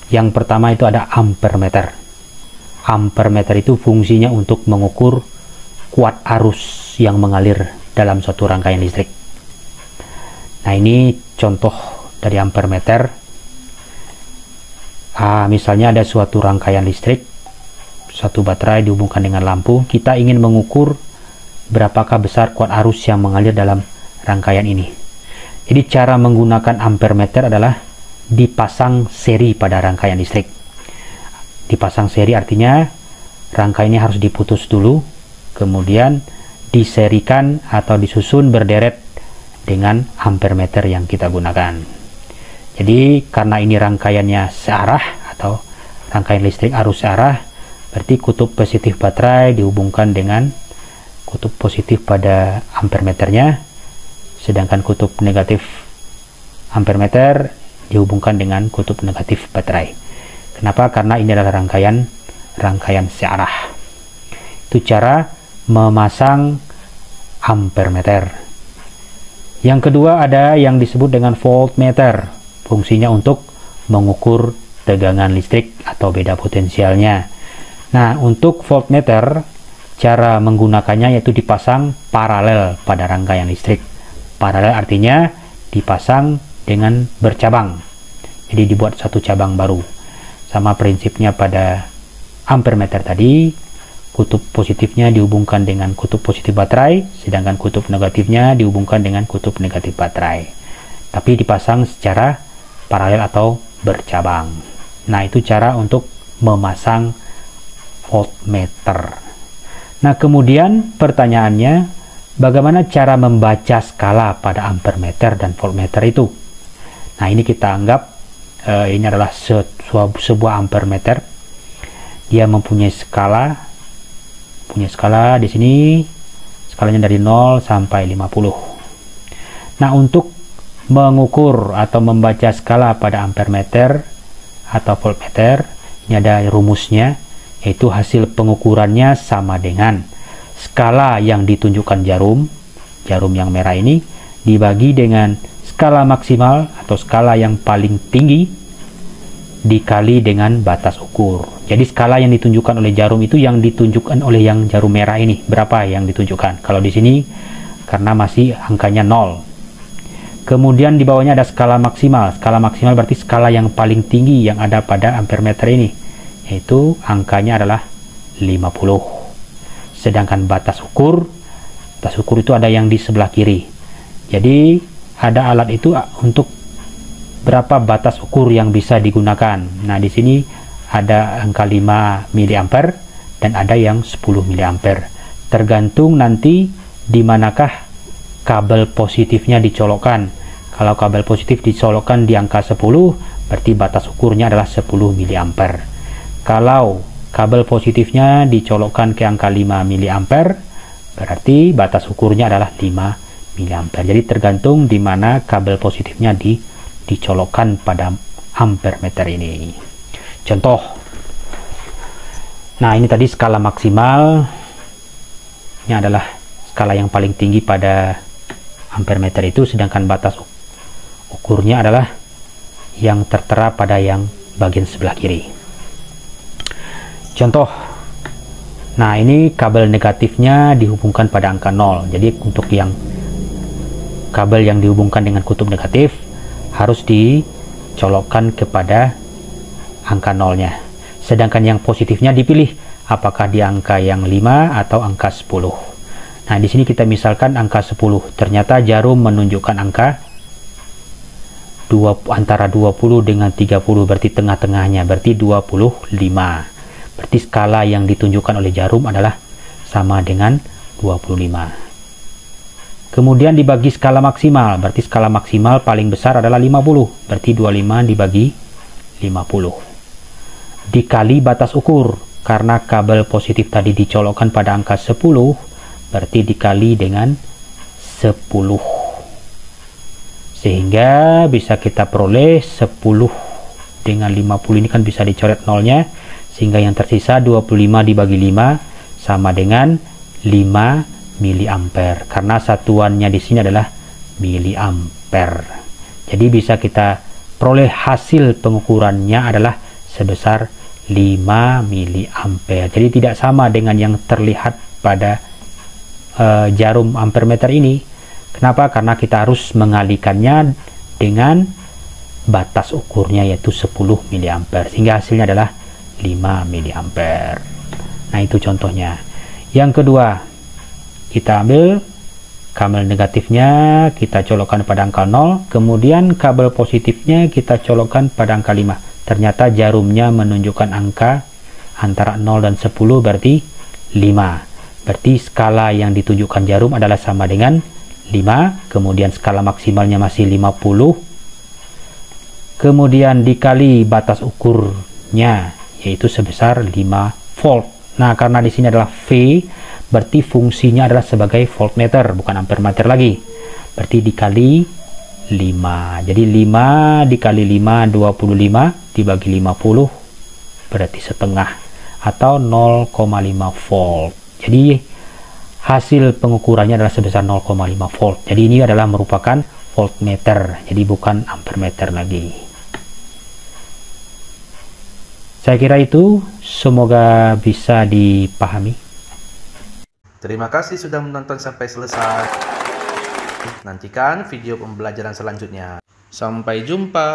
Yang pertama itu ada ampermeter. Ampermeter itu fungsinya untuk mengukur kuat arus yang mengalir dalam suatu rangkaian listrik. Nah, ini contoh dari ampermeter. Misalnya ada suatu rangkaian listrik, satu baterai dihubungkan dengan lampu. Kita ingin mengukur berapakah besar kuat arus yang mengalir dalam rangkaian ini. Jadi cara menggunakan ampermeter adalah dipasang seri pada rangkaian listrik. Dipasang seri artinya rangkaiannya harus diputus dulu, kemudian diserikan atau disusun berderet dengan ampermeter yang kita gunakan. Jadi karena ini rangkaiannya searah atau rangkaian listrik arus searah, berarti kutub positif baterai dihubungkan dengan kutub positif pada ampermeternya, sedangkan kutub negatif ampermeter dihubungkan dengan kutub negatif baterai. Kenapa? Karena ini adalah rangkaian searah. Itu cara memasang ampermeter. Yang kedua ada yang disebut dengan voltmeter. Fungsinya untuk mengukur tegangan listrik atau beda potensialnya. Nah, untuk voltmeter, cara menggunakannya yaitu dipasang paralel pada rangkaian listrik. Paralel artinya dipasang dengan bercabang. Jadi dibuat satu cabang baru. Sama prinsipnya pada ampermeter tadi, kutub positifnya dihubungkan dengan kutub positif baterai, sedangkan kutub negatifnya dihubungkan dengan kutub negatif baterai. Tapi dipasang secara paralel atau bercabang. Nah, itu cara untuk memasang voltmeter. Nah, kemudian pertanyaannya, bagaimana cara membaca skala pada ampermeter dan voltmeter itu? Nah, ini kita anggap ini adalah sebuah ampermeter. Dia mempunyai skala. Punya skala di sini, skalanya dari 0 sampai 50. Nah, untuk mengukur atau membaca skala pada ampermeter atau voltmeter, ini ada rumusnya, yaitu hasil pengukurannya sama dengan skala yang ditunjukkan jarum yang merah ini dibagi dengan skala maksimal atau skala yang paling tinggi dikali dengan batas ukur. Jadi skala yang ditunjukkan oleh jarum itu yang ditunjukkan oleh yang jarum merah ini, berapa yang ditunjukkan. Kalau di sini karena masih angkanya 0. Kemudian di bawahnya ada skala maksimal. Skala maksimal berarti skala yang paling tinggi yang ada pada ampermeter ini, yaitu angkanya adalah 50. Sedangkan batas ukur itu ada yang di sebelah kiri. Jadi ada alat itu untuk berapa batas ukur yang bisa digunakan. Nah, di sini ada angka 5 mA dan ada yang 10 mA. Tergantung nanti di manakah kabel positifnya dicolokkan. Kalau kabel positif dicolokkan di angka 10, berarti batas ukurnya adalah 10 mA. Kalau kabel positifnya dicolokkan ke angka 5 mA, berarti batas ukurnya adalah 5 mA. Jadi tergantung di mana kabel positifnya dicolokkan pada ampermeter ini. Contoh. Nah, ini tadi skala maksimal. Ini adalah skala yang paling tinggi pada ampermeter itu, sedangkan batas ukurnya adalah yang tertera pada yang bagian sebelah kiri. Contoh. Nah, ini kabel negatifnya dihubungkan pada angka 0. Jadi untuk yang kabel yang dihubungkan dengan kutub negatif harus dicolokkan kepada angka 0-nya. Sedangkan yang positifnya dipilih apakah di angka yang 5 atau angka 10. Nah, di sini kita misalkan angka 10. Ternyata jarum menunjukkan angka antara 20 dengan 30, berarti tengah-tengahnya, berarti 25. Berarti skala yang ditunjukkan oleh jarum adalah sama dengan 25. Kemudian dibagi skala maksimal, berarti skala maksimal paling besar adalah 50, berarti 25 dibagi 50. Dikali batas ukur, karena kabel positif tadi dicolokkan pada angka 10, berarti dikali dengan 10. Sehingga bisa kita peroleh 10 dengan 50 ini kan bisa dicoret nolnya, sehingga yang tersisa 25 dibagi 5 sama dengan 5 miliampere, karena satuannya di sini adalah miliampere. Jadi bisa kita peroleh hasil pengukurannya adalah sebesar 5 miliampere. Jadi tidak sama dengan yang terlihat pada jarum ampermeter ini. Kenapa? Karena kita harus mengalihkannya dengan batas ukurnya yaitu 10 miliampere, sehingga hasilnya adalah 5 miliampere. Nah, itu contohnya. Yang kedua, kita ambil kabel negatifnya, kita colokkan pada angka 0, kemudian kabel positifnya kita colokkan pada angka 5. Ternyata jarumnya menunjukkan angka antara 0 dan 10, berarti 5. Berarti skala yang ditunjukkan jarum adalah sama dengan 5, kemudian skala maksimalnya masih 50, kemudian dikali batas ukurnya yaitu sebesar 5 volt. Nah, karena di sini adalah V, berarti fungsinya adalah sebagai voltmeter, bukan ampermeter lagi. Berarti dikali 5. Jadi 5 dikali 5, 25, dibagi 50, berarti setengah atau 0,5 volt. Jadi hasil pengukurannya adalah sebesar 0,5 volt. Jadi ini adalah merupakan voltmeter, jadi bukan ampermeter lagi. Saya kira itu, semoga bisa dipahami. Terima kasih sudah menonton sampai selesai. Nantikan video pembelajaran selanjutnya. Sampai jumpa.